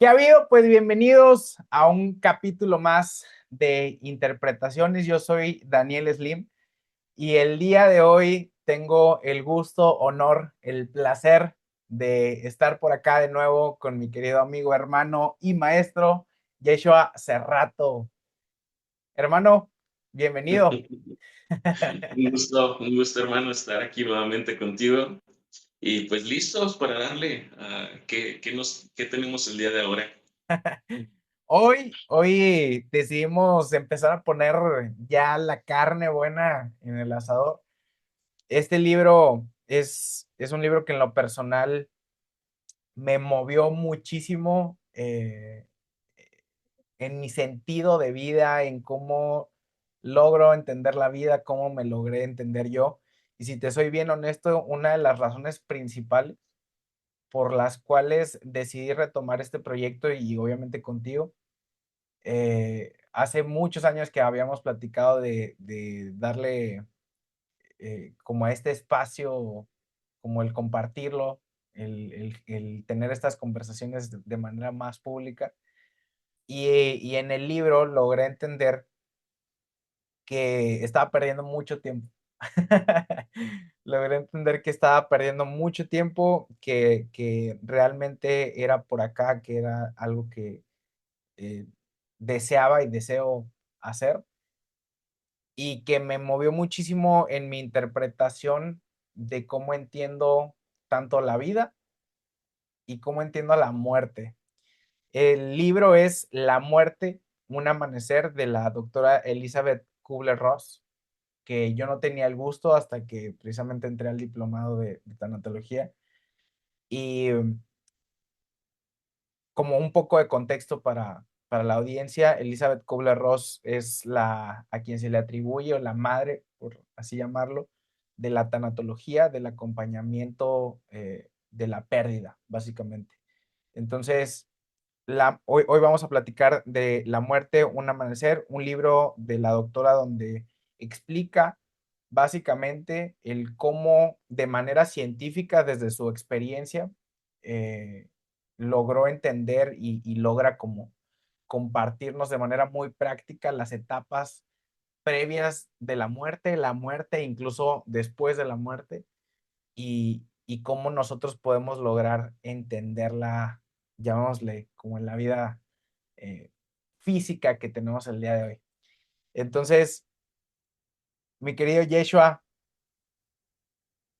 ¿Qué ha habido? Pues bienvenidos a un capítulo más de interpretaciones. Yo soy Daniel Slim y el día de hoy tengo el gusto, honor, el placer de estar por acá de nuevo con mi querido amigo, hermano y maestro Yeshua Cerrato. Hermano, bienvenido. Un gusto, hermano, estar aquí nuevamente contigo. Y pues listos para darle a qué tenemos el día de ahora. Hoy decidimos empezar a poner ya la carne buena en el asador. Este libro es un libro que en lo personal me movió muchísimo en mi sentido de vida, en cómo logro entender la vida, cómo me logré entender yo. Y si te soy bien honesto, una de las razones principales por las cuales decidí retomar este proyecto y obviamente contigo, hace muchos años que habíamos platicado de darle como a este espacio, como el compartirlo, el tener estas conversaciones de manera más pública. Y en el libro logré entender que estaba perdiendo mucho tiempo. Logré entender que estaba perdiendo mucho tiempo, que realmente era por acá, que era algo que eh, deseaba y deseo hacer y que me movió muchísimo en mi interpretación de cómo entiendo tanto la vida y cómo entiendo la muerte. El libro es La muerte, un amanecer de la doctora Elizabeth Kubler-Ross, que yo no tenía el gusto hasta que precisamente entré al diplomado de tanatología. Y como un poco de contexto para la audiencia, Elizabeth Kubler-Ross es a quien se le atribuye, o la madre, por así llamarlo, de la tanatología, del acompañamiento de la pérdida, básicamente. Entonces, hoy vamos a platicar de La muerte, un amanecer, un libro de la doctora donde explica básicamente el cómo de manera científica, desde su experiencia, eh, logró entender y logra como compartirnos de manera muy práctica las etapas previas de la muerte, incluso después de la muerte, y cómo nosotros podemos lograr entenderla, llamémosle, como en la vida eh, física que tenemos el día de hoy. Entonces, mi querido Yeshua,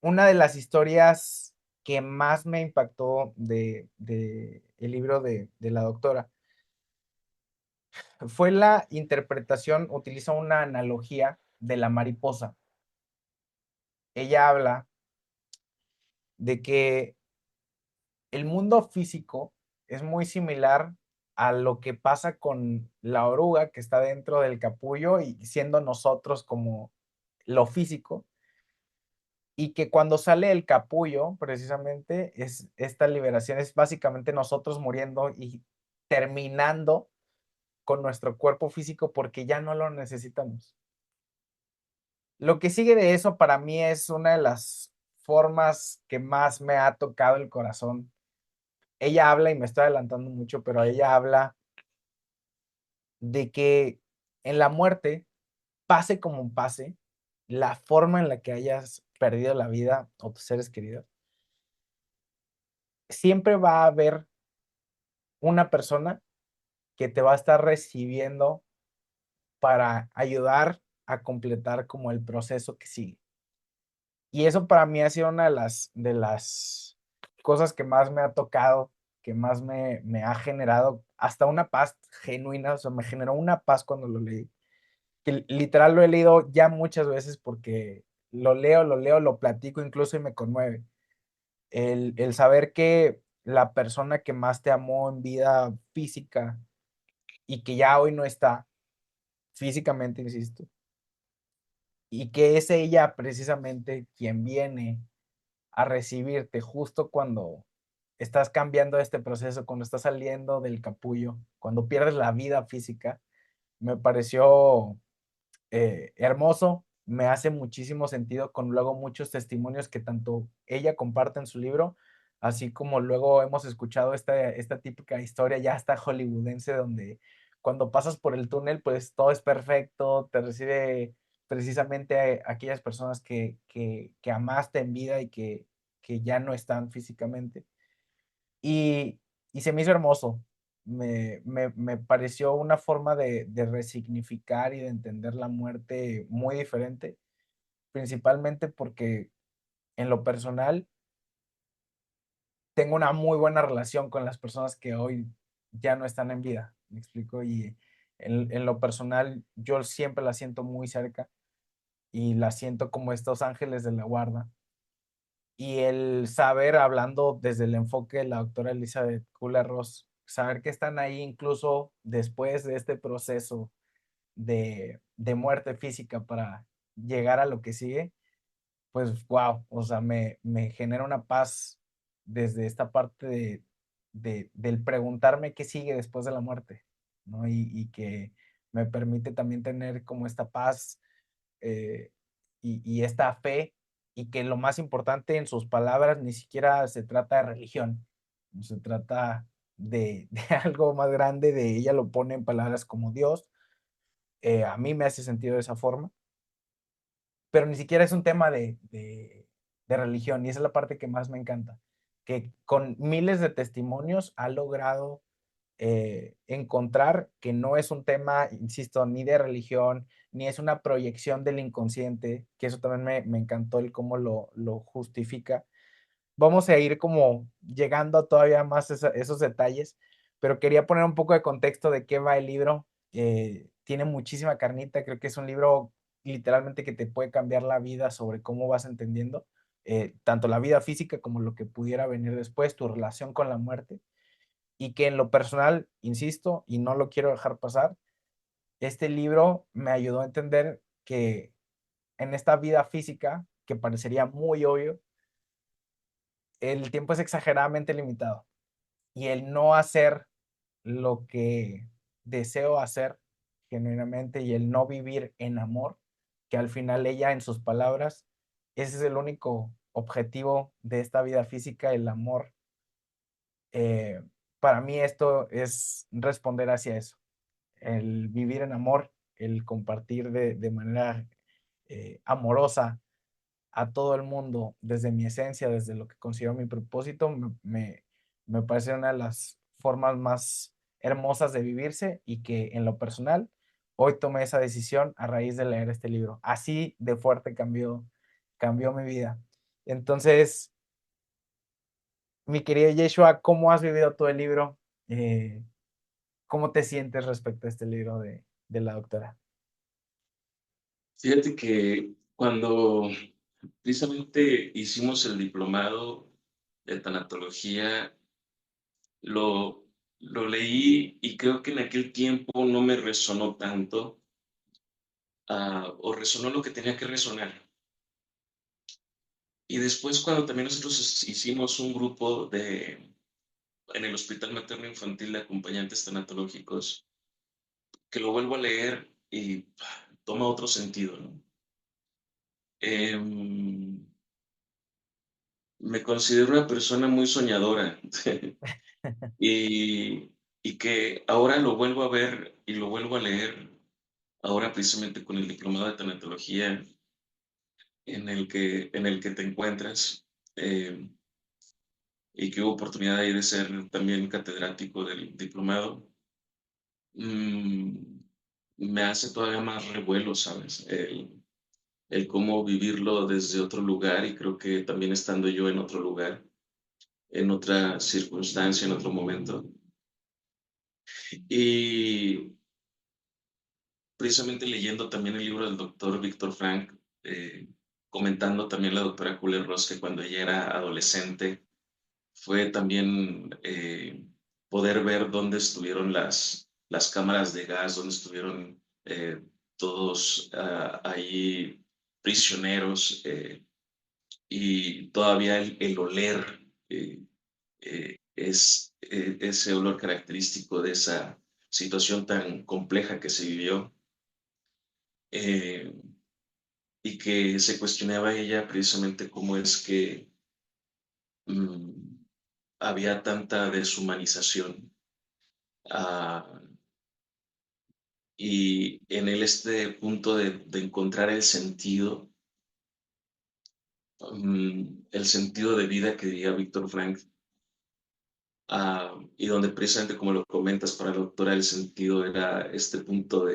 una de las historias que más me impactó de el libro de la doctora fue la interpretación, utiliza una analogía de la mariposa. Ella habla de que el mundo físico es muy similar a lo que pasa con la oruga que está dentro del capullo y siendo nosotros como lo físico, y que cuando sale el capullo, precisamente, es esta liberación, es básicamente nosotros muriendo y terminando con nuestro cuerpo físico porque ya no lo necesitamos. Lo que sigue de eso para mí es una de las formas que más me ha tocado el corazón. Ella habla, y me estoy adelantando mucho, pero ella habla de que en la muerte, pase como pase, la forma en la que hayas perdido la vida o tus seres queridos, siempre va a haber una persona que te va a estar recibiendo para ayudar a completar como el proceso que sigue. Y eso para mí ha sido una de las cosas que más me ha tocado, que más me ha generado hasta una paz genuina, o sea, me generó una paz cuando lo leí, que literal lo he leído ya muchas veces porque lo platico incluso y me conmueve. El saber que la persona que más te amó en vida física y que ya hoy no está físicamente, insisto, y que es ella precisamente quien viene a recibirte justo cuando estás cambiando este proceso, cuando estás saliendo del capullo, cuando pierdes la vida física, me pareció hermoso, me hace muchísimo sentido con luego muchos testimonios que tanto ella comparte en su libro, así como luego hemos escuchado esta típica historia ya hasta hollywoodense, donde cuando pasas por el túnel, pues todo es perfecto, te recibe precisamente aquellas personas que amaste en vida y que ya no están físicamente. Y, y se me hizo hermoso. Me pareció una forma de resignificar y de entender la muerte muy diferente, principalmente porque en lo personal tengo una muy buena relación con las personas que hoy ya no están en vida, ¿me explico? Y en lo personal yo siempre la siento muy cerca y la siento como estos ángeles de la guarda. Y el saber, hablando desde el enfoque de la doctora Elizabeth Kubler-Ross, saber que están ahí incluso después de este proceso de muerte física para llegar a lo que sigue, pues wow, o sea, me genera una paz desde esta parte del preguntarme qué sigue después de la muerte, ¿no? Y que me permite también tener como esta paz eh, y esta fe, y que lo más importante en sus palabras ni siquiera se trata de religión, no se trata de algo más grande, de ella lo pone en palabras como Dios, a mí me hace sentido de esa forma, pero ni siquiera es un tema de religión, y esa es la parte que más me encanta, que con miles de testimonios ha logrado encontrar que no es un tema, insisto, ni de religión, ni es una proyección del inconsciente, que eso también me encantó el cómo lo justifica. Vamos a ir como llegando a todavía más esos detalles, pero quería poner un poco de contexto de qué va el libro. Tiene muchísima carnita, creo que es un libro literalmente que te puede cambiar la vida sobre cómo vas entendiendo tanto la vida física como lo que pudiera venir después, tu relación con la muerte, y que en lo personal, insisto, y no lo quiero dejar pasar, este libro me ayudó a entender que en esta vida física, que parecería muy obvio, el tiempo es exageradamente limitado, y el no hacer lo que deseo hacer genuinamente y el no vivir en amor, que al final ella en sus palabras, ese es el único objetivo de esta vida física, el amor. Eh, para mí esto es responder hacia eso, el vivir en amor, el compartir de manera amorosa a todo el mundo desde mi esencia, desde lo que considero mi propósito, me parece una de las formas más hermosas de vivirse, y que en lo personal hoy tomé esa decisión a raíz de leer este libro. Así de fuerte cambió mi vida. Entonces, mi querido Yeshua, ¿cómo has vivido todo el libro? Eh, ¿Cómo te sientes respecto a este libro de la doctora? Fíjate que cuando precisamente hicimos el diplomado de tanatología, lo leí y creo que en aquel tiempo no me resonó tanto, o resonó lo que tenía que resonar. Y después cuando también nosotros hicimos un grupo en el Hospital Materno Infantil de acompañantes tanatológicos, que lo vuelvo a leer y toma otro sentido, ¿no? Em, Me considero una persona muy soñadora y, y que ahora lo vuelvo a ver y lo vuelvo a leer, ahora precisamente con el diplomado de tanatología en el que te encuentras, eh, y que hubo oportunidad ahí de ser también catedrático del diplomado. mm, Me hace todavía más revuelo, ¿sabes? El cómo vivirlo desde otro lugar, y creo que también estando yo en otro lugar, en otra circunstancia, en otro momento. Y precisamente leyendo también el libro del doctor Víctor Frank, comentando también la doctora Kubler-Ross que cuando ella era adolescente fue también poder ver dónde estuvieron las cámaras de gas, dónde estuvieron todos ahí prisioneros, y todavía el oler es ese olor característico de esa situación tan compleja que se vivió, eh, y que se cuestionaba ella precisamente cómo es que había tanta deshumanización. ah, y en él este punto de encontrar el sentido de vida que diría Víctor Frank, y donde precisamente como lo comentas para la doctora, el sentido era este punto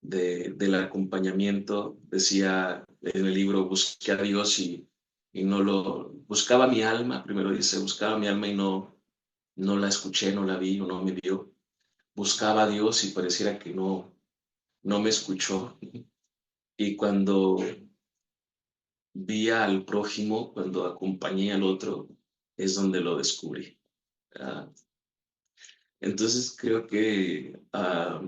del acompañamiento. Decía en el libro, busqué a Dios y no lo, buscaba mi alma, primero dice, buscaba mi alma y no la escuché, no la vi, no me vio. Buscaba a Dios y pareciera que no me escuchó. Y cuando vi al prójimo, cuando acompañé al otro, es donde lo descubrí. Ah, entonces creo que a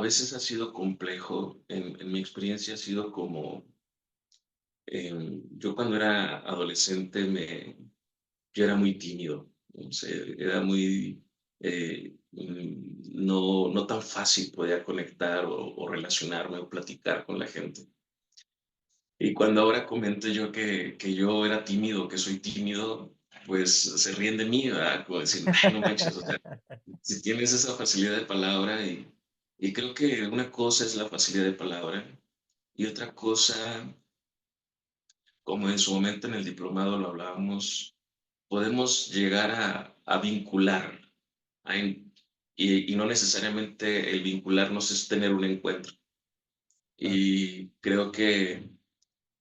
veces ha sido complejo, en mi experiencia ha sido como, yo cuando era adolescente yo era muy tímido, o sea, era muy, no tan fácil podía conectar o relacionarme o platicar con la gente. Y cuando ahora comento yo que yo era tímido, que soy tímido, pues se ríen de mí, ¿verdad? Como decir, ay, no manches, o sea, si tienes esa facilidad de palabra y creo que una cosa es la facilidad de palabra y otra cosa, como en su momento en el diplomado lo hablábamos, podemos llegar a vincular a y no necesariamente el vincularnos es tener un encuentro. Claro, Y creo que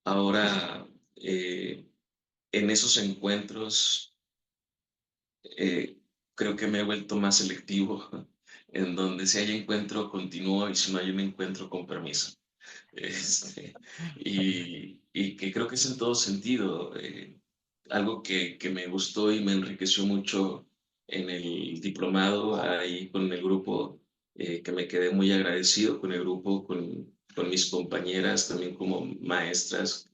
ahora en esos encuentros eh, creo que me he vuelto más selectivo, en donde si hay encuentro continúo y si no hay un encuentro con permiso. Y que creo que es en todo sentido. Algo que me gustó y me enriqueció mucho en el diplomado ahí con el grupo, que me quedé muy agradecido con el grupo, con mis compañeras, también como maestras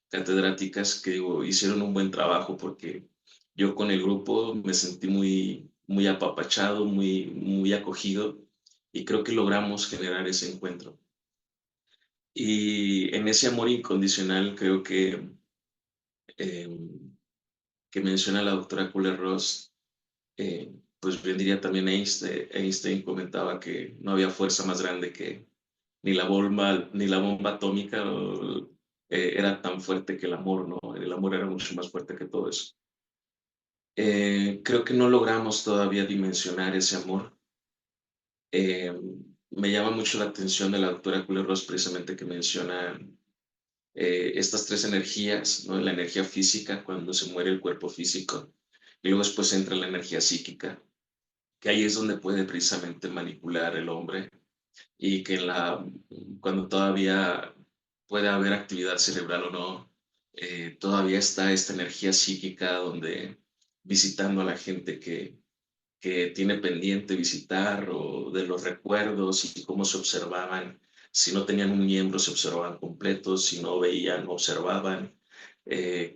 catedráticas que digo, hicieron un buen trabajo porque yo con el grupo me sentí muy apapachado, muy acogido y creo que logramos generar ese encuentro. Y en ese amor incondicional creo eh, que menciona la doctora Kubler-Ross, pues bien diría también Einstein comentaba que no había fuerza más grande que ni la bomba atómica era tan fuerte que el amor, ¿no? El amor era mucho más fuerte que todo eso. Creo que no logramos todavía dimensionar ese amor. Eh, Me llama mucho la atención de la doctora Kubler-Ross precisamente que menciona estas tres energías, ¿no? La energía física cuando se muere el cuerpo físico y luego después entra la energía psíquica, que ahí es donde puede precisamente manipular el hombre y que cuando todavía puede haber actividad cerebral o no, todavía está esta energía psíquica donde visitando a la gente que tiene pendiente visitar o de los recuerdos y cómo se observaban. Si no tenían un miembro, se observaban completos, si no veían, observaban.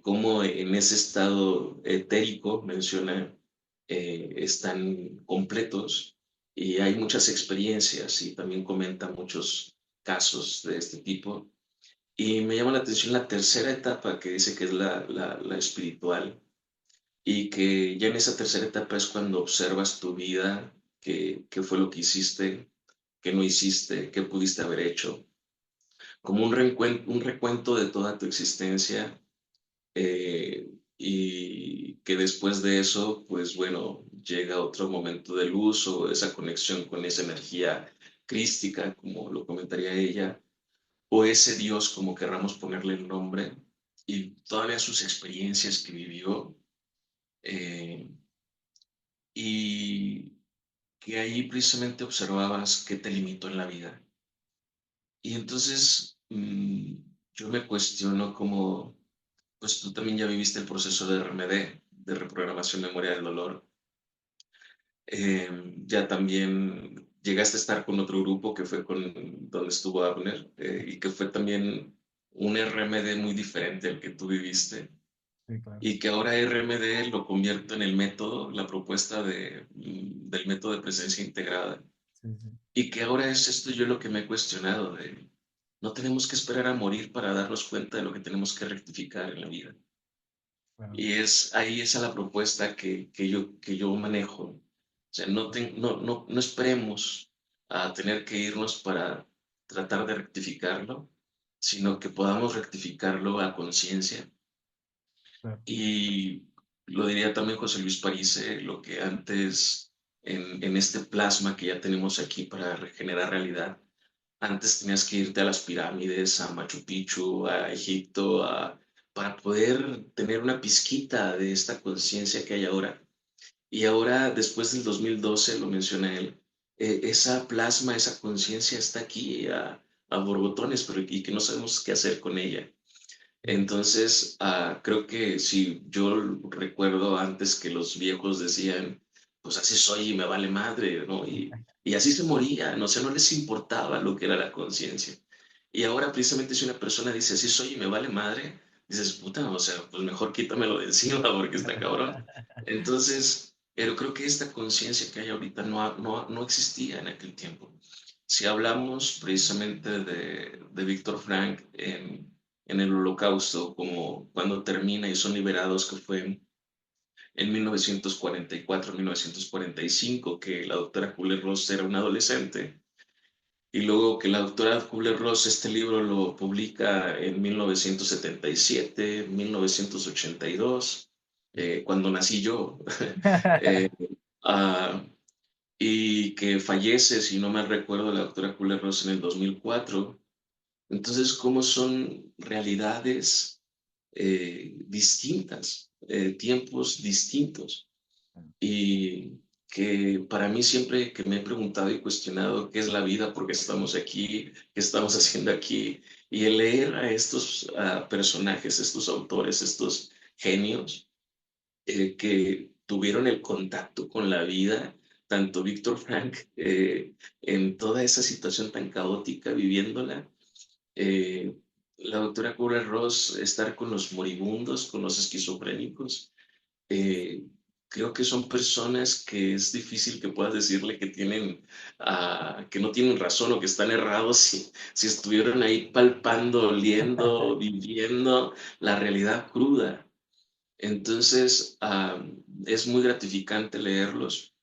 Cómo en ese estado etérico, menciona, están completos y hay muchas experiencias y también comenta muchos casos de este tipo. Y me llama la atención la tercera etapa que dice que es la espiritual y que ya en esa tercera etapa es cuando observas tu vida, qué fue lo que hiciste, qué no hiciste, qué pudiste haber hecho, como un recuento de toda tu existencia, y que después de eso, pues bueno, llega otro momento de luz o esa conexión con esa energía crística, como lo comentaría ella, o ese Dios, como querramos ponerle el nombre, y todavía sus experiencias que vivió. eh, y que ahí precisamente observabas qué te limitó en la vida. Y entonces yo me cuestiono cómo, pues tú también ya viviste el proceso de RMD, de reprogramación memoria del dolor. Ya también llegaste a estar con otro grupo que fue con donde estuvo Abner, y que fue también un RMD muy diferente al que tú viviste sí, claro. y que ahora RMD lo convierto en el método, la propuesta del método de presencia integrada. Sí, sí. Y que ahora es esto yo lo que me he cuestionado, de no tenemos que esperar a morir para darnos cuenta de lo que tenemos que rectificar en la vida. claro, Y es ahí esa la propuesta que yo manejo. O sea, no esperemos a tener que irnos para tratar de rectificarlo, sino que podamos rectificarlo a conciencia. claro. Y lo diría también José Luis Parise, lo que antes en este plasma que ya tenemos aquí para regenerar realidad, antes tenías que irte a las pirámides, a Machu Picchu, a Egipto, para poder tener una pizquita de esta conciencia que hay ahora. Y ahora, después del 2012, lo menciona él, esa plasma, esa conciencia está aquí a borbotones, pero y que no sabemos qué hacer con ella. Entonces, creo que si yo recuerdo antes que los viejos decían, pues así soy y me vale madre, ¿no? Y así se morían, o sea, no les importaba lo que era la conciencia. Y ahora, precisamente, si una persona dice así soy y me vale madre, dices, puta, o sea, pues mejor quítamelo de encima porque está cabrón. Entonces, pero creo que esta conciencia que hay ahorita no existía en aquel tiempo. Si hablamos precisamente de Víctor Frank en el Holocausto, como cuando termina y son liberados, que fue en 1944-1945, que la doctora Kubler-Ross era una adolescente, y luego que la doctora Kubler-Ross este libro lo publica en 1977, 1982, cuando nací yo, eh, ah, y que fallece, si no mal recuerdo, la doctora Kubler-Ross en el 2004. Entonces, ¿cómo son realidades distintas, tiempos distintos? Y que para mí siempre que me he preguntado y cuestionado qué es la vida, por qué estamos aquí, qué estamos haciendo aquí, y el leer a estos personajes, estos autores, estos genios que tuvieron el contacto con la vida, tanto Víctor Frank en toda esa situación tan caótica viviéndola, eh, la doctora Kubler-Ross, estar con los moribundos, con los esquizofrénicos, eh, creo que son personas que es difícil que puedas decirle que tienen, que no tienen razón o que están errados si estuvieron ahí palpando, oliendo, viviendo la realidad cruda. Entonces, es muy gratificante leerlos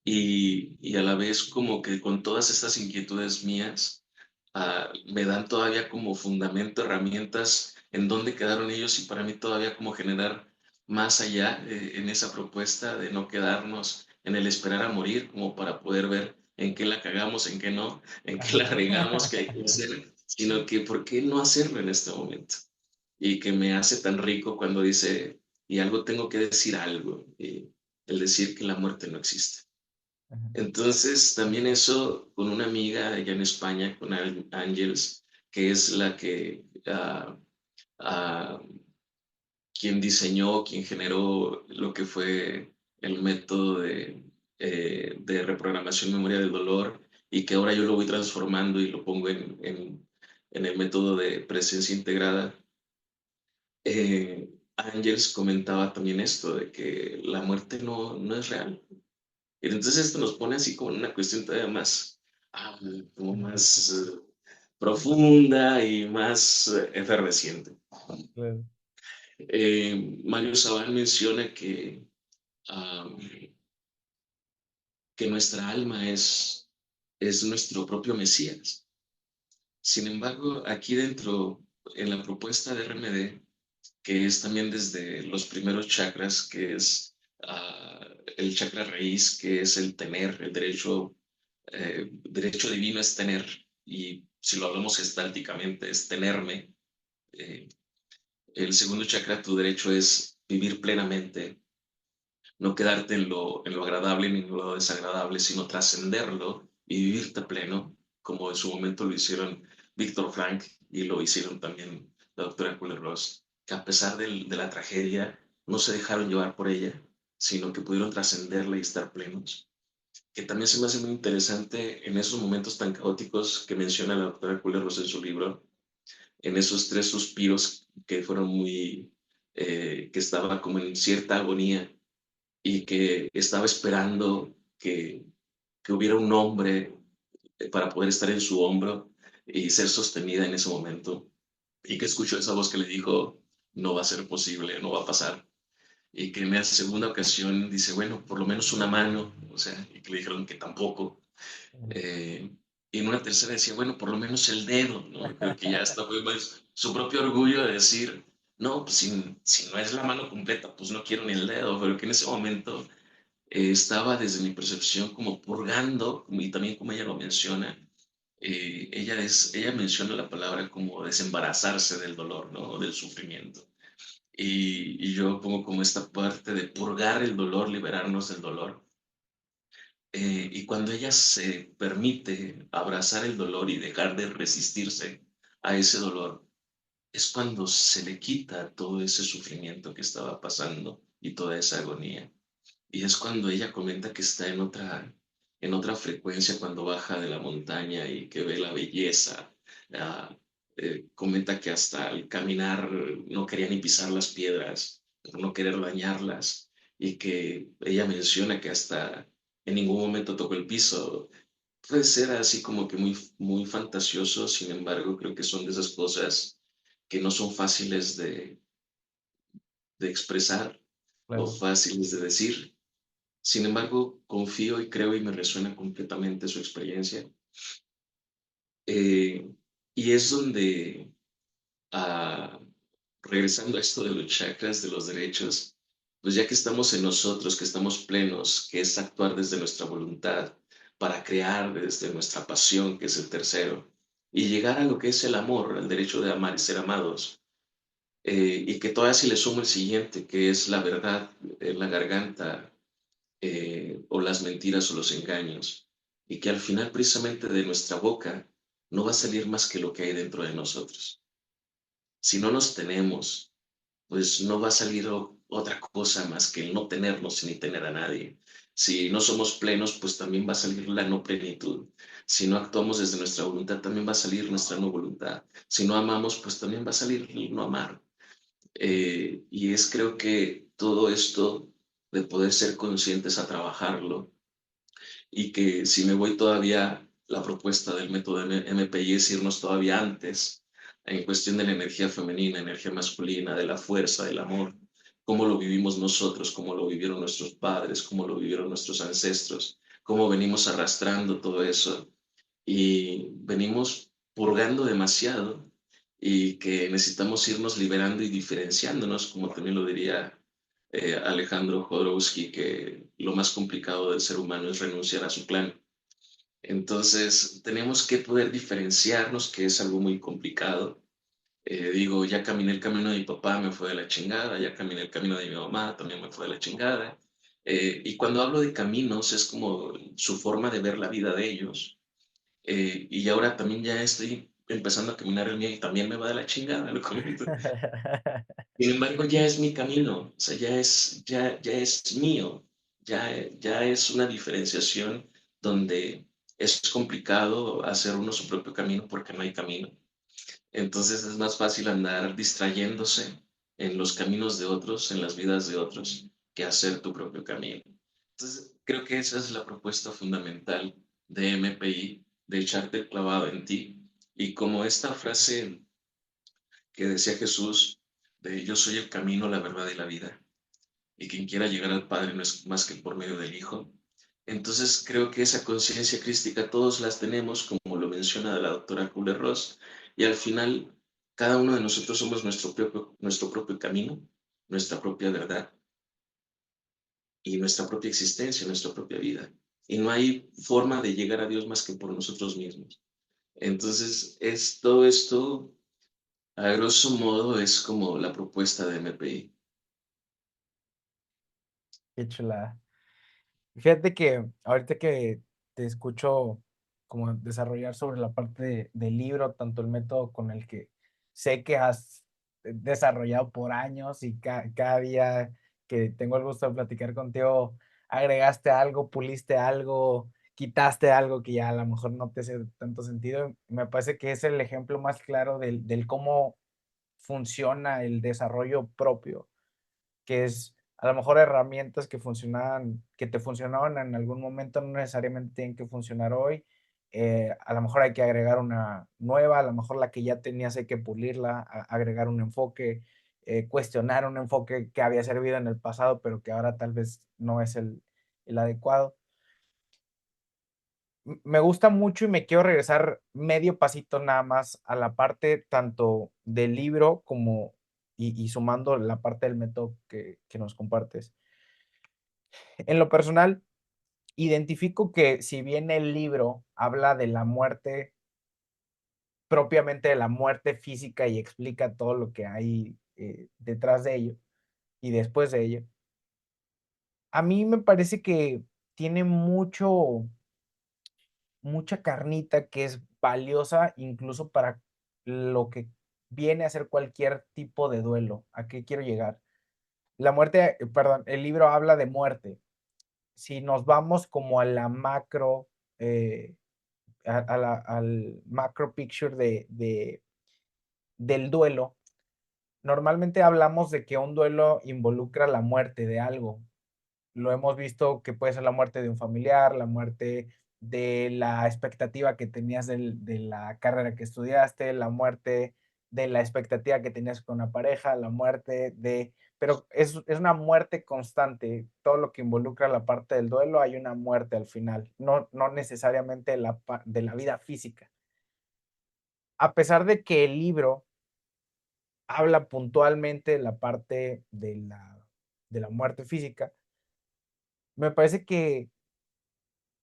y a la vez como que con todas estas inquietudes mías, me dan todavía como fundamento, herramientas en dónde quedaron ellos y para mí todavía como generar más allá en esa propuesta de no quedarnos en el esperar a morir, como para poder ver en qué la cagamos, en qué no, en qué la Ajá. regamos, qué hay que hacer, sino que por qué no hacerlo en este momento. Y que me hace tan rico cuando dice, y algo tengo que decir algo, y el decir que la muerte no existe. Ajá. Entonces, también eso con una amiga allá en España, con Ángeles, que es la que, ah, quien diseñó, quien generó lo que fue el método de reprogramación memoria del dolor y que ahora yo lo voy transformando y lo pongo en el método de presencia integrada. Ángels comentaba también esto, de que la muerte no es real. Y entonces esto nos pone así como en una cuestión todavía más, ah, como más profunda y más efervesciente. Claro. Mario Sabán menciona ah, que nuestra alma es nuestro propio Mesías. Sin embargo, aquí dentro, en la propuesta de RMD, que es también desde los primeros chakras, que es el chakra raíz, que es el tener, el derecho divino es tener, y si lo hablamos gestálticamente, es tenerme. Eh, el segundo chakra, tu derecho es vivir plenamente, no quedarte en lo agradable ni en lo desagradable, sino trascenderlo y vivirte pleno, como en su momento lo hicieron Víctor Frank y lo hicieron también la doctora Kubler-Ross, que a pesar de la tragedia no se dejaron llevar por ella, sino que pudieron trascenderla y estar plenos. Que también se me hace muy interesante en esos momentos tan caóticos que menciona la doctora Kubler-Ross en su libro, en esos tres suspiros que fueron que estaba como en cierta agonía y que estaba esperando que hubiera un hombre para poder estar en su hombro y ser sostenida en ese momento. Y que escuchó esa voz que le dijo, no va a ser posible, no va a pasar. Y que en la segunda ocasión dice, bueno, por lo menos una mano, o sea, y que le dijeron que tampoco. Mm. Eh, y en una tercera decía, bueno, por lo menos el dedo, ¿no? Creo que ya hasta fue más su propio orgullo de decir, no, pues si no es la mano completa, pues no quiero ni el dedo, pero que en ese momento estaba desde mi percepción como purgando, y también como ella lo menciona, ella menciona la palabra como desembarazarse del dolor, ¿no? Del sufrimiento. Y yo pongo como esta parte de purgar el dolor, liberarnos del dolor. Y cuando ella se permite abrazar el dolor y dejar de resistirse a ese dolor, es cuando se le quita todo ese sufrimiento que estaba pasando y toda esa agonía. Y es cuando ella comenta que está en otra frecuencia cuando baja de la montaña y que ve la belleza. Ah, comenta que hasta al caminar no quería ni pisar las piedras, por no querer dañarlas. Y que ella menciona que hasta en ningún momento tocó el piso. Puede ser así como que muy, muy fantasioso, sin embargo, creo que son de esas cosas que no son fáciles de expresar o Claro. fáciles de decir. Sin embargo, confío y creo y me resuena completamente su experiencia. Eh, y es donde, ah, regresando a esto de los chakras, de los derechos, pues ya que estamos en nosotros, que estamos plenos, que es actuar desde nuestra voluntad, para crear desde nuestra pasión, que es el tercero, y llegar a lo que es el amor, el derecho de amar y ser amados, y que todavía si le sumo el siguiente, que es la verdad en la garganta, o las mentiras o los engaños, y que al final precisamente de nuestra boca no va a salir más que lo que hay dentro de nosotros. Si no nos tenemos, pues no va a salir otra cosa más que el no tenernos ni tener a nadie. Si no somos plenos, pues también va a salir la no plenitud. Si no actuamos desde nuestra voluntad, también va a salir nuestra no voluntad. Si no amamos, pues también va a salir el no amar. Y es creo que todo esto de poder ser conscientes a trabajarlo, y que si me voy todavía, la propuesta del método MPI es irnos todavía antes, en cuestión de la energía femenina, energía masculina, de la fuerza, del amor, cómo lo vivimos nosotros, cómo lo vivieron nuestros padres, cómo lo vivieron nuestros ancestros, cómo venimos arrastrando todo eso y venimos purgando demasiado y que necesitamos irnos liberando y diferenciándonos, como también lo diría Alejandro Jodorowsky, que lo más complicado del ser humano es renunciar a su clan. Entonces, tenemos que poder diferenciarnos, que es algo muy complicado. Digo, ya caminé el camino de mi papá, me fue de la chingada, ya caminé el camino de mi mamá, también me fue de la chingada. Y cuando hablo de caminos, es como su forma de ver la vida de ellos. Y ahora también ya estoy empezando a caminar el mío y también me va de la chingada, lo comento. Sin embargo, ya es mi camino, o sea, ya es mío, ya es una diferenciación donde es complicado hacer uno su propio camino porque no hay camino. Entonces es más fácil andar distrayéndose en los caminos de otros, en las vidas de otros, que hacer tu propio camino. Entonces creo que esa es la propuesta fundamental de MPI, de echarte el clavado en ti. Y como esta frase que decía Jesús, de yo soy el camino, la verdad y la vida, y quien quiera llegar al Padre no es más que por medio del Hijo. Entonces creo que esa conciencia crística todos las tenemos, como lo menciona la doctora Kubler-Ross, y al final cada uno de nosotros somos nuestro propio camino, nuestra propia verdad y nuestra propia existencia, nuestra propia vida. Y no hay forma de llegar a Dios más que por nosotros mismos. Entonces, es todo esto, a grosso modo, es como la propuesta de MPI. Qué chulada. Fíjate que ahorita que te escucho como desarrollar sobre la parte del libro, tanto el método con el que sé que has desarrollado por años y cada día que tengo el gusto de platicar contigo, agregaste algo, puliste algo, quitaste algo que ya a lo mejor no te hace tanto sentido. Me parece que es el ejemplo más claro del cómo funciona el desarrollo propio, que es a lo mejor herramientas que funcionaban, que te funcionaban en algún momento, no necesariamente tienen que funcionar hoy. A lo mejor hay que agregar una nueva, a lo mejor la que ya tenías hay que pulirla, agregar un enfoque. cuestionar un enfoque que había servido en el pasado, pero que ahora tal vez no es el adecuado. Me gusta mucho y me quiero regresar medio pasito nada más a la parte tanto del libro como y sumando la parte del método que nos compartes. En lo personal, identifico que si bien el libro habla de la muerte, propiamente de la muerte física y explica todo lo que hay detrás de ello y después de ello, a mí me parece que tiene mucha carnita que es valiosa incluso para lo que viene a ser cualquier tipo de duelo. ¿A qué quiero llegar? La muerte, perdón, el libro habla de muerte. Si nos vamos como a la macro, al macro picture del duelo, normalmente hablamos de que un duelo involucra la muerte de algo. Lo hemos visto que puede ser la muerte de un familiar, la muerte de la expectativa que tenías de la carrera que estudiaste, la muerte de la expectativa que tenías con una pareja, la muerte de... Pero es una muerte constante. Todo lo que involucra la parte del duelo, hay una muerte al final, no necesariamente de la vida física. A pesar de que el libro habla puntualmente de la parte de la muerte física, me parece que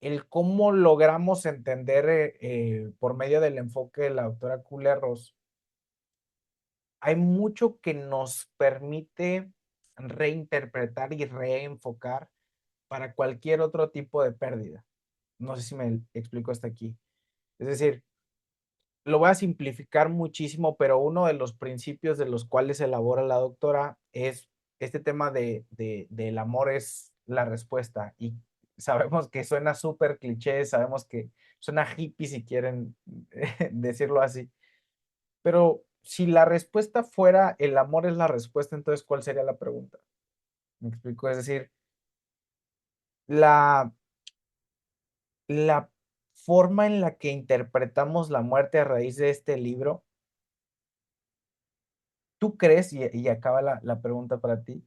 el cómo logramos entender, por medio del enfoque de la doctora Kubler-Ross, hay mucho que nos permite reinterpretar y reenfocar para cualquier otro tipo de pérdida. No sé si me explico hasta aquí. Es decir, lo voy a simplificar muchísimo, pero uno de los principios de los cuales elabora la doctora es este tema del amor es la respuesta. Y sabemos que suena súper cliché, sabemos que suena hippie si quieren decirlo así, pero si la respuesta fuera el amor es la respuesta, entonces ¿cuál sería la pregunta? ¿Me explico? Es decir, la, la forma en la que interpretamos la muerte a raíz de este libro. ¿Tú crees, y acaba la pregunta para ti,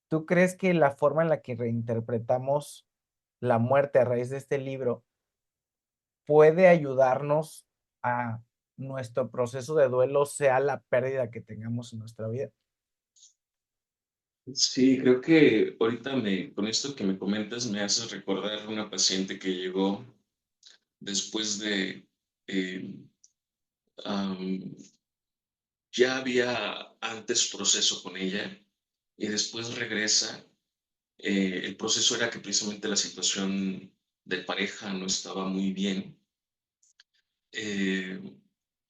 tú crees que la forma en la que reinterpretamos la muerte a raíz de este libro puede ayudarnos a nuestro proceso de duelo, sea la pérdida que tengamos en nuestra vida? Sí, creo que ahorita con esto que me comentas me haces recordar una paciente que llegó después de, eh, am, ya había antes proceso con ella y después regresa. El proceso era que precisamente la situación de pareja no estaba muy bien, eh,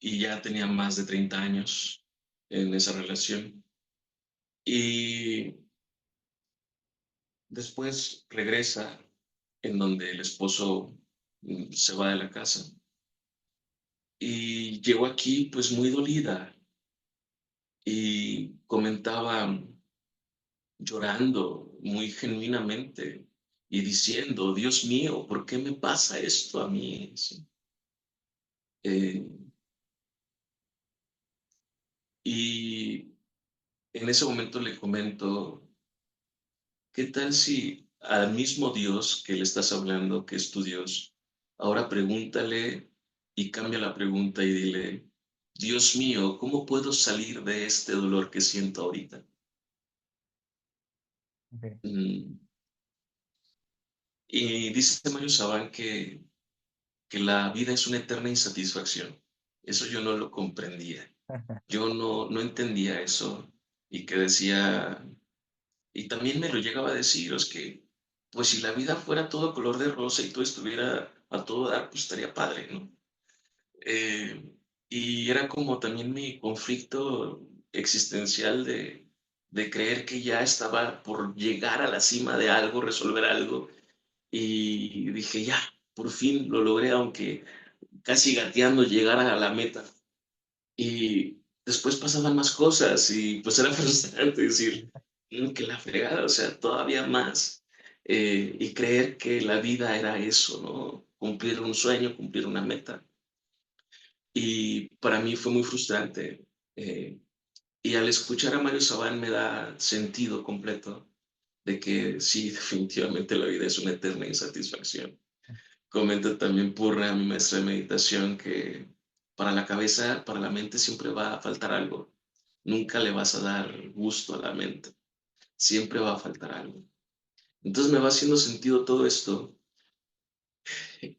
y ya tenía más de 30 años en esa relación. Y después regresa en donde el esposo se va de la casa y llegó aquí pues muy dolida y comentaba llorando muy genuinamente y diciendo, Dios mío, ¿por qué me pasa esto a mí? Sí. Eh, y en ese momento le comento, ¿qué tal si al mismo Dios que le estás hablando, que es tu Dios, ahora pregúntale y cambia la pregunta y dile, Dios mío, ¿cómo puedo salir de este dolor que siento ahorita? Ok. Mm, Y dice Mario Sabán que la vida es una eterna insatisfacción. Eso yo no lo comprendía. Yo no entendía eso y que decía, y también me lo llegaba a decir, es que, pues si la vida fuera todo color de rosa y todo estuviera a todo dar, pues estaría padre, ¿no? Eh, y era como también mi conflicto existencial de creer que ya estaba por llegar a la cima de algo, resolver algo, y dije, ya, por fin lo logré, aunque casi gateando llegar a la meta. Y después pasaban más cosas y pues era frustrante decir, que la fregada, o sea, todavía más. Y creer que la vida era eso, ¿no? Cumplir un sueño, cumplir una meta. Y para mí fue muy frustrante. eh, Y al escuchar a Mario Sabán me da sentido completo de que sí, definitivamente la vida es una eterna insatisfacción. Comenta también Purna, mi maestra de meditación, que para la cabeza, para la mente siempre va a faltar algo. Nunca le vas a dar gusto a la mente. Siempre va a faltar algo. Entonces me va haciendo sentido todo esto.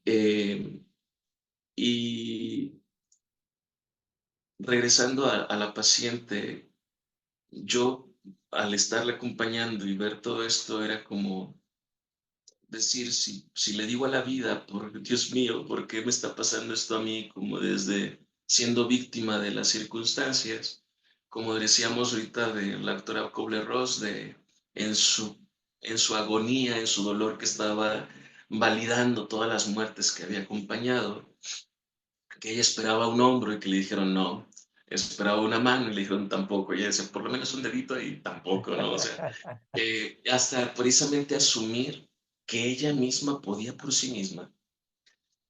eh, y regresando a la paciente, yo al estarle acompañando y ver todo esto era como decir, si le digo a la vida, por Dios mío, ¿por qué me está pasando esto a mí? Como desde siendo víctima de las circunstancias, como decíamos ahorita de la doctora Kubler-Ross, de en su, en su agonía, en su dolor que estaba validando todas las muertes que había acompañado, que ella esperaba un hombro y que le dijeron no, esperaba una mano y le dijeron tampoco, y ella decía, por lo menos un dedito y tampoco, ¿no? O sea, hasta precisamente asumir que ella misma podía por sí misma.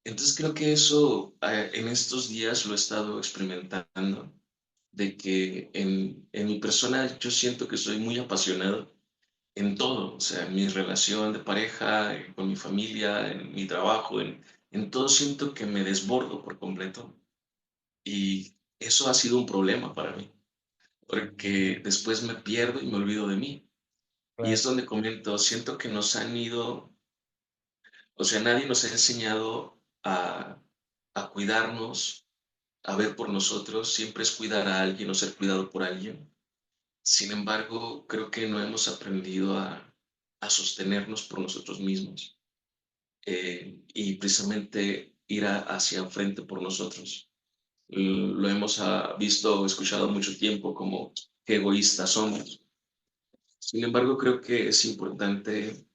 Entonces creo que eso en estos días lo he estado experimentando, de que en mi persona yo siento que soy muy apasionado en todo, o sea, en mi relación de pareja, con mi familia, en mi trabajo, en todo siento que me desbordo por completo y eso ha sido un problema para mí, porque después me pierdo y me olvido de mí. Y es Claro, donde comento, siento que nos han ido, o sea, nadie nos ha enseñado a cuidarnos, a ver por nosotros, siempre es cuidar a alguien o ser cuidado por alguien. Sin embargo, creo que no hemos aprendido a sostenernos por nosotros mismos y precisamente ir hacia frente por nosotros. Lo hemos visto o escuchado mucho tiempo como qué egoístas somos. Sin embargo, creo que es importante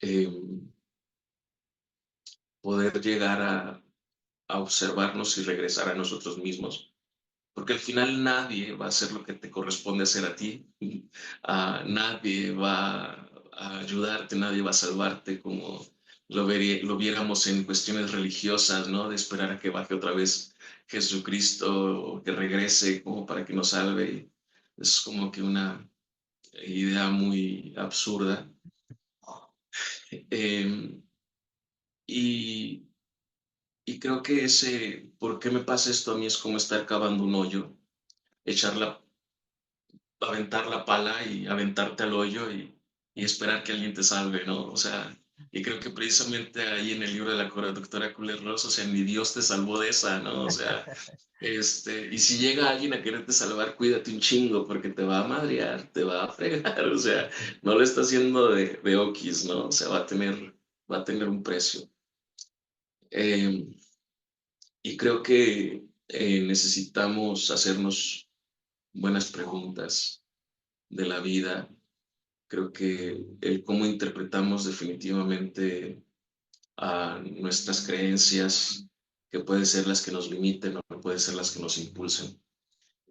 eh, poder llegar a observarnos y regresar a nosotros mismos, porque al final nadie va a hacer lo que te corresponde hacer a ti, nadie va a ayudarte, nadie va a salvarte como lo viéramos en cuestiones religiosas, ¿no? De esperar a que baje otra vez Jesucristo o que regrese como para que nos salve. Es como que una idea muy absurda. Eh, y Y creo que ese, ¿por qué me pasa esto a mí? Es como estar cavando un hoyo, echarla, aventar la pala y aventarte al hoyo y esperar que alguien te salve, ¿no? O sea, y creo que precisamente ahí en el libro de la doctora Kubler-Ross, o sea, ni Dios te salvó de esa, ¿no? O sea, y si llega alguien a quererte salvar, cuídate un chingo porque te va a madrear, te va a fregar, o sea, no lo está haciendo de okis, ¿no? O sea, va a tener un precio. Eh, Y creo que necesitamos hacernos buenas preguntas de la vida. Creo que el cómo interpretamos definitivamente a nuestras creencias, que pueden ser las que nos limiten o pueden ser las que nos impulsen.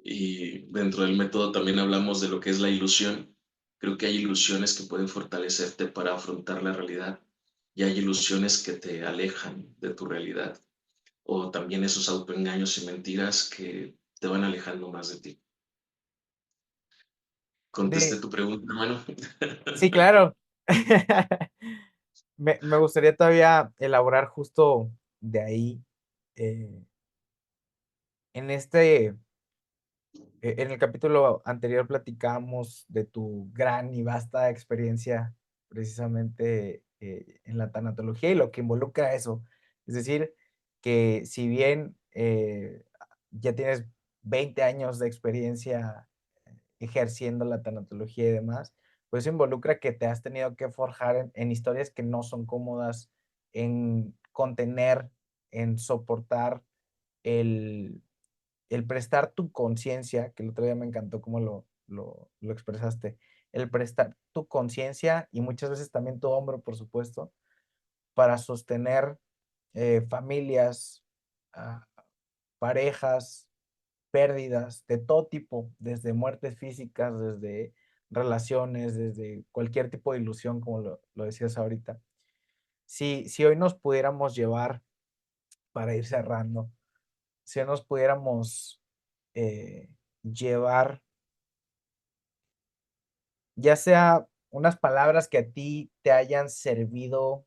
Y dentro del método también hablamos de lo que es la ilusión. Creo que hay ilusiones que pueden fortalecerte para afrontar la realidad y hay ilusiones que te alejan de tu realidad o también esos autoengaños y mentiras que te van alejando más de ti. Contesté de, tu pregunta, hermano. sí, claro. Me gustaría todavía elaborar justo de ahí, eh, en en el capítulo anterior platicábamos de tu gran y vasta experiencia precisamente en la tanatología y lo que involucra eso. Es decir, que si bien ya tienes 20 años de experiencia ejerciendo la tanatología y demás, pues eso involucra que te has tenido que forjar en historias que no son cómodas, en contener, en soportar el el prestar tu conciencia, que el otro día me encantó cómo lo expresaste, el prestar tu conciencia y muchas veces también tu hombro, por supuesto, para sostener familias, ah, parejas, pérdidas de todo tipo, desde muertes físicas, desde relaciones, desde cualquier tipo de ilusión, como lo decías ahorita. Si hoy nos pudiéramos llevar, para ir cerrando, si nos pudiéramos llevar ya sea unas palabras que a ti te hayan servido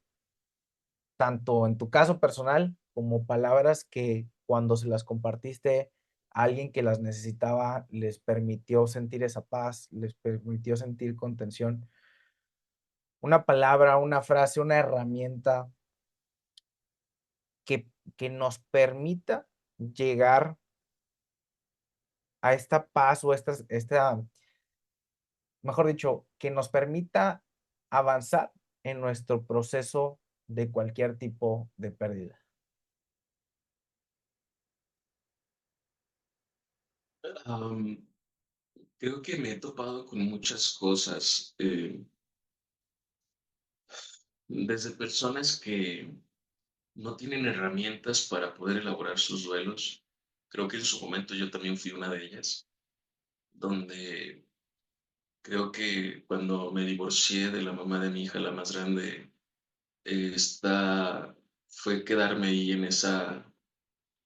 tanto en tu caso personal como palabras que cuando se las compartiste a alguien que las necesitaba, les permitió sentir esa paz, les permitió sentir contención. Una palabra, una frase, una herramienta que, que nos permita llegar a esta paz o mejor dicho, que nos permita avanzar en nuestro proceso de cualquier tipo de pérdida. Am, Creo que me he topado con muchas cosas, desde personas que no tienen herramientas para poder elaborar sus duelos. Creo que en su momento yo también fui una de ellas, donde creo que cuando me divorcié de la mamá de mi hija, la más grande, fue quedarme ahí en esa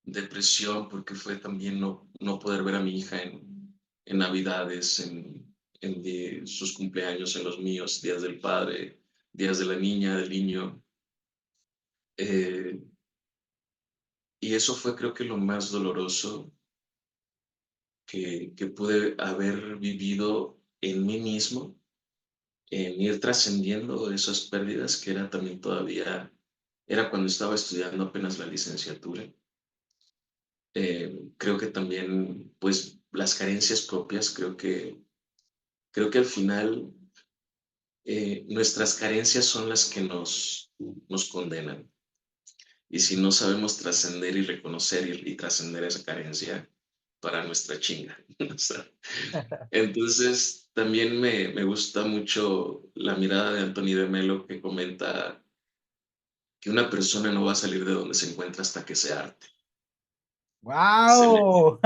depresión, porque fue también no poder ver a mi hija en Navidades, sus cumpleaños, en los míos, días del padre, días de la niña, del niño. Eh, y eso fue creo que lo más doloroso que pude haber vivido en mí mismo, en ir trascendiendo esas pérdidas, que era también todavía, era cuando estaba estudiando apenas la licenciatura. Creo que también, pues, las carencias propias, creo que al final nuestras carencias son las que nos condenan. Y si no sabemos trascender y reconocer y trascender esa carencia para nuestra chinga. O sea, entonces, también me gusta mucho la mirada de Anthony de Melo, que comenta que una persona no va a salir de donde se encuentra hasta que sea arte. Se le... ¡Wow!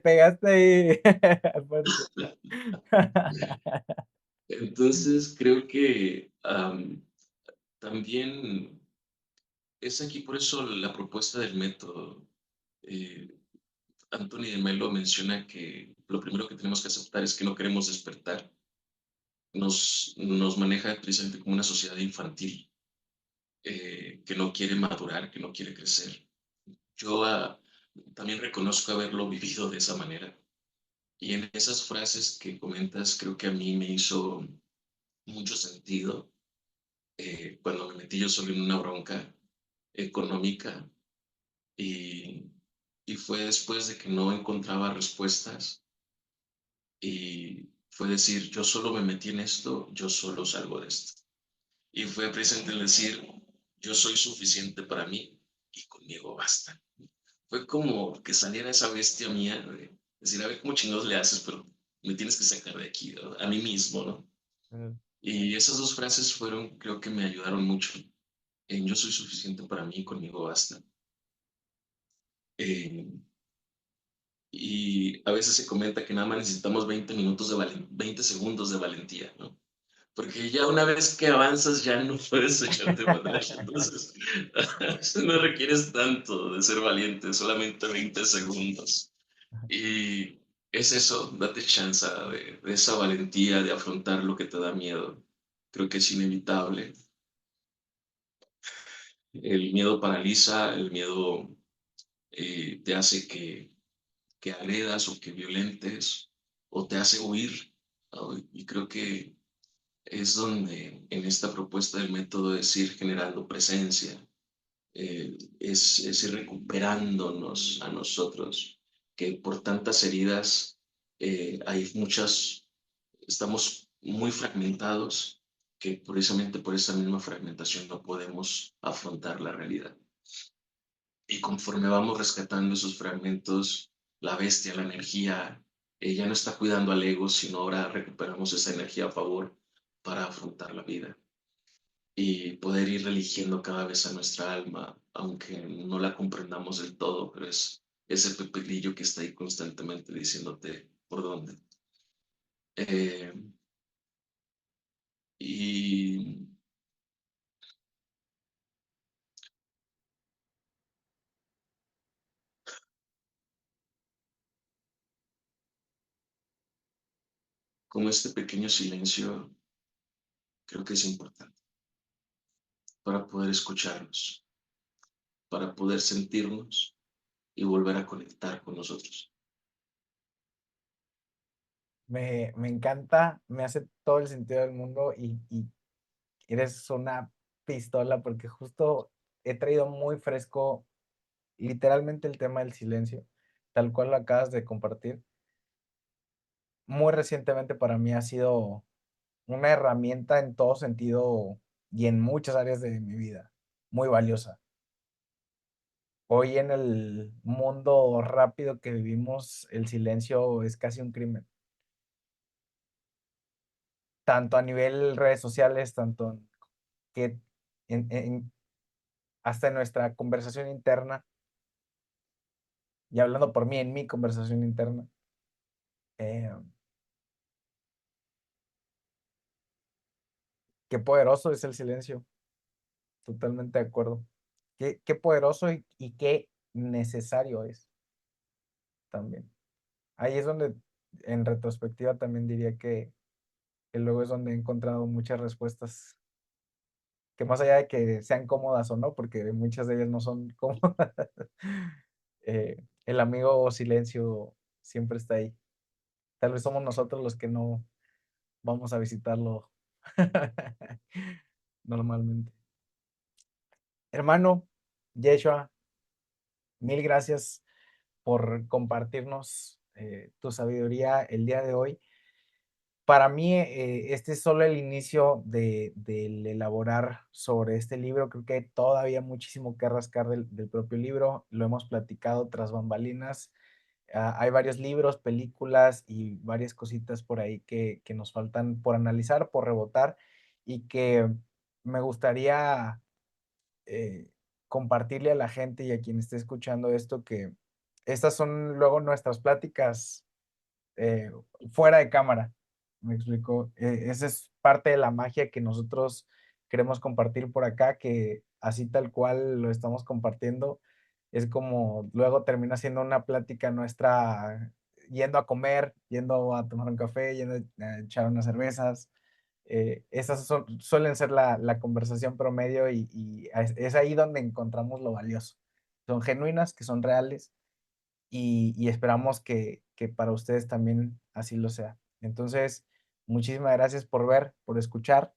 Pegaste ahí. Fuerte. Entonces, creo que también es aquí por eso la propuesta del método. Eh, Anthony de Melo menciona que lo primero que tenemos que aceptar es que no queremos despertar. Nos maneja precisamente como una sociedad infantil, que no quiere madurar, que no quiere crecer. Yo también reconozco haberlo vivido de esa manera. Y en esas frases que comentas, creo que a mí me hizo mucho sentido cuando me metí yo solo en una bronca económica, y, y fue después de que no encontraba respuestas, y fue decir, yo solo me metí en esto, yo solo salgo de esto. Y fue precisamente el decir, yo soy suficiente para mí y conmigo basta. Fue como que saliera esa bestia mía, de decir, a ver cómo chingados le haces, pero me tienes que sacar de aquí, ¿no? A mí mismo, ¿no? Y esas dos frases fueron, creo que me ayudaron mucho en yo soy suficiente para mí y conmigo basta. Eh, y a veces se comenta que nada más necesitamos 20 minutos 20 segundos de valentía, ¿no? Porque ya una vez que avanzas ya no puedes echarte para atrás. Entonces, no requieres tanto de ser valiente, solamente 20 segundos. Y es eso, date chance de esa valentía de afrontar lo que te da miedo. Creo que es inevitable. El miedo paraliza, el miedo te hace que agredas o que violentes o te hace huir, ¿no? Y creo que es donde en esta propuesta del método es ir generando presencia, es ir recuperándonos a nosotros, que por tantas heridas hay muchas, estamos muy fragmentados, que precisamente por esa misma fragmentación no podemos afrontar la realidad. Y conforme vamos rescatando esos fragmentos, la bestia, la energía, ya no está cuidando al ego, sino ahora recuperamos esa energía a favor para afrontar la vida y poder ir eligiendo cada vez a nuestra alma, aunque no la comprendamos del todo, pero es ese Pepe Grillo que está ahí constantemente diciéndote por dónde. Eh, y como este pequeño silencio creo que es importante para poder escucharnos, para poder sentirnos y volver a conectar con nosotros. Me encanta, me hace todo el sentido del mundo y eres una pistola porque justo he traído muy fresco literalmente el tema del silencio, tal cual lo acabas de compartir. Muy recientemente para mí ha sido una herramienta en todo sentido y en muchas áreas de mi vida, muy valiosa. Hoy en el mundo rápido que vivimos, el silencio es casi un crimen, tanto a nivel redes sociales, tanto que en hasta en nuestra conversación interna, y hablando por mí, en mi conversación interna, eh, qué poderoso es el silencio, totalmente de acuerdo. Qué poderoso y qué necesario es también. Ahí es donde, en retrospectiva, también diría que luego es donde he encontrado muchas respuestas, que más allá de que sean cómodas o no, porque muchas de ellas no son cómodas, el amigo silencio siempre está ahí. Tal vez somos nosotros los que no vamos a visitarlo normalmente. Hermano Yeshua, mil gracias por compartirnos tu sabiduría el día de hoy. Para mí, este es solo el inicio del elaborar sobre este libro. Creo que hay todavía muchísimo que rascar del propio libro. Lo hemos platicado tras bambalinas. Hay varios libros, películas y varias cositas por ahí que nos faltan por analizar, por rebotar y que me gustaría eh, compartirle a la gente y a quien esté escuchando esto que estas son luego nuestras pláticas eh, fuera de cámara. Me explico. Esa es parte de la magia que nosotros queremos compartir por acá, que así tal cual lo estamos compartiendo, es como luego termina siendo una plática nuestra yendo a comer, yendo a tomar un café, yendo a echar unas cervezas. Esas suelen ser la conversación promedio y es ahí donde encontramos lo valioso. Son genuinas, que son reales y esperamos que para ustedes también así lo sea. Entonces, muchísimas gracias por ver, por escuchar.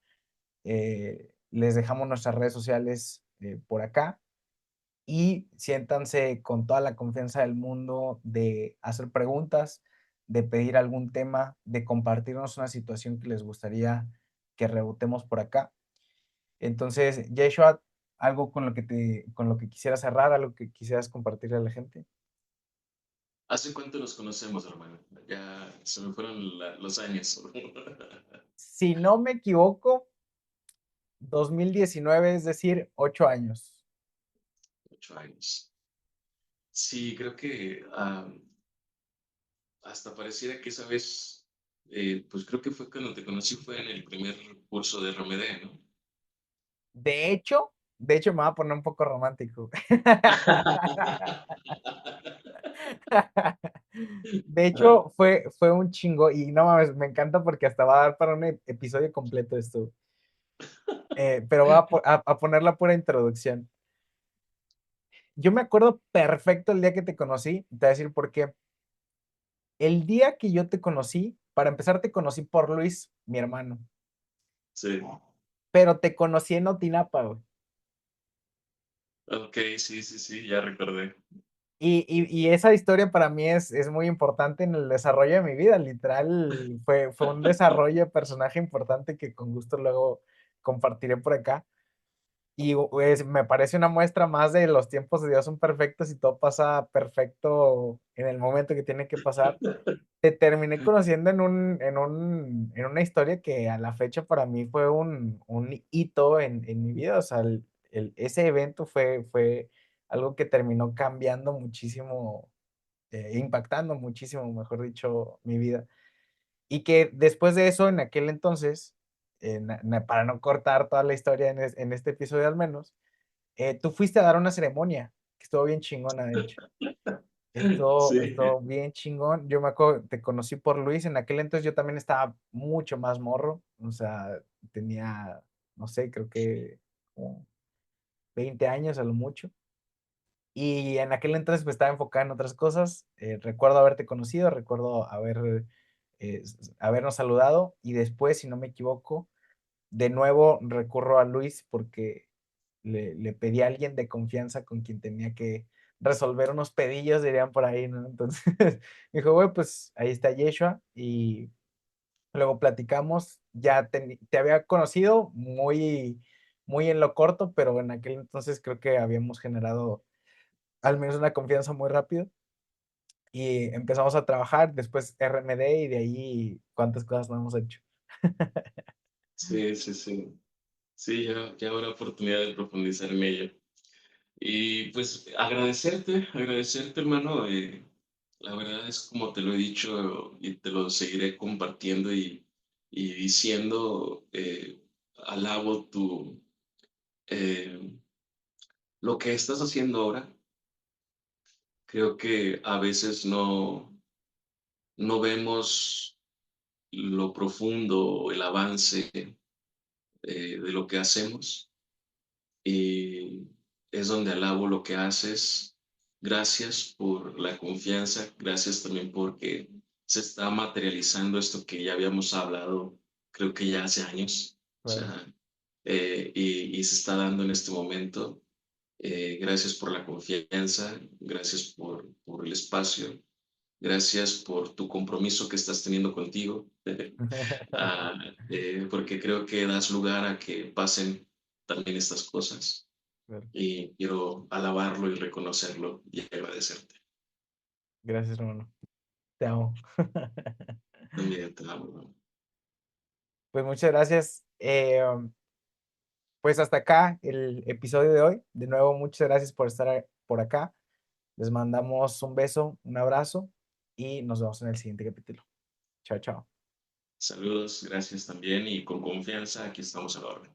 Les dejamos nuestras redes sociales por acá y siéntanse con toda la confianza del mundo de hacer preguntas, de pedir algún tema, de compartirnos una situación que les gustaría que rebotemos por acá. Entonces, Yeshua, algo con lo que quisieras cerrar, algo que quisieras compartirle a la gente. ¿Hace cuánto nos conocemos, hermano? Ya se me fueron los años. Si no me equivoco, 2019, es decir, 8 años. 8 años. Sí, creo que hasta pareciera que esa vez, pues creo que fue cuando te conocí, fue en el primer curso de RMD, ¿no? De hecho, me voy a poner un poco romántico. De hecho, fue un chingo y no mames, me encanta porque hasta va a dar para un episodio completo esto. Pero voy a poner la pura introducción. Yo me acuerdo perfecto el día que te conocí, te voy a decir por qué. El día que yo te conocí, para empezar, te conocí por Luis, mi hermano, Sí. pero te conocí en Otinapa, güey. Ok, sí, sí, sí, ya recordé. Y esa historia para mí es muy importante en el desarrollo de mi vida. Literal, fue un desarrollo de personaje importante que con gusto luego compartiré por acá. Y pues, me parece una muestra más de los tiempos de Dios son perfectos y todo pasa perfecto en el momento que tiene que pasar. Te terminé conociendo en una historia que a la fecha para mí fue un hito en mi vida. O sea, ese evento fue algo que terminó cambiando muchísimo, impactando muchísimo, mejor dicho, mi vida. Y que después de eso, en aquel entonces, para no cortar toda la historia en este episodio al menos, tú fuiste a dar una ceremonia, que estuvo bien chingona, de hecho. Sí, esto bien chingón. Yo me acuerdo, te conocí por Luis, en aquel entonces yo también estaba mucho más morro, o sea, tenía, no sé, creo que como 20 años a lo mucho. Y en aquel entonces pues estaba enfocado en otras cosas. Recuerdo haberte conocido, recuerdo habernos saludado y después, si no me equivoco, de nuevo recurro a Luis porque le pedí a alguien de confianza con quien tenía que resolver unos pedillos, dirían por ahí, ¿no? Entonces me dijo, güey, pues ahí está Yeshua y luego platicamos. Ya te había conocido muy en lo corto, pero en aquel entonces creo que habíamos generado al menos una confianza muy rápido y empezamos a trabajar, después RMD y de ahí cuántas cosas no hemos hecho. sí, sí, sí. Sí, ya habrá oportunidad de profundizar en ello. Y pues agradecerte, hermano. La verdad es como te lo he dicho y te lo seguiré compartiendo y diciendo, alabo eh, lo que estás haciendo ahora. Creo que a veces no vemos lo profundo, el avance de lo que hacemos y es donde alabo lo que haces. Gracias por la confianza, gracias también porque se está materializando esto que ya habíamos hablado, creo que ya hace años, o Claro. sea, y se está dando en este momento. Gracias por la confianza, gracias por el espacio, gracias por tu compromiso que estás teniendo contigo, ah, porque creo que das lugar a que pasen también estas cosas Claro. y quiero alabarlo y reconocerlo y agradecerte. Gracias, hermano. Te amo. También te amo. Pues muchas gracias. Pues hasta acá el episodio de hoy. De nuevo, muchas gracias por estar por acá. Les mandamos un beso, un abrazo y nos vemos en el siguiente capítulo. Chao, chao. Saludos, gracias también y con confianza aquí estamos a la orden.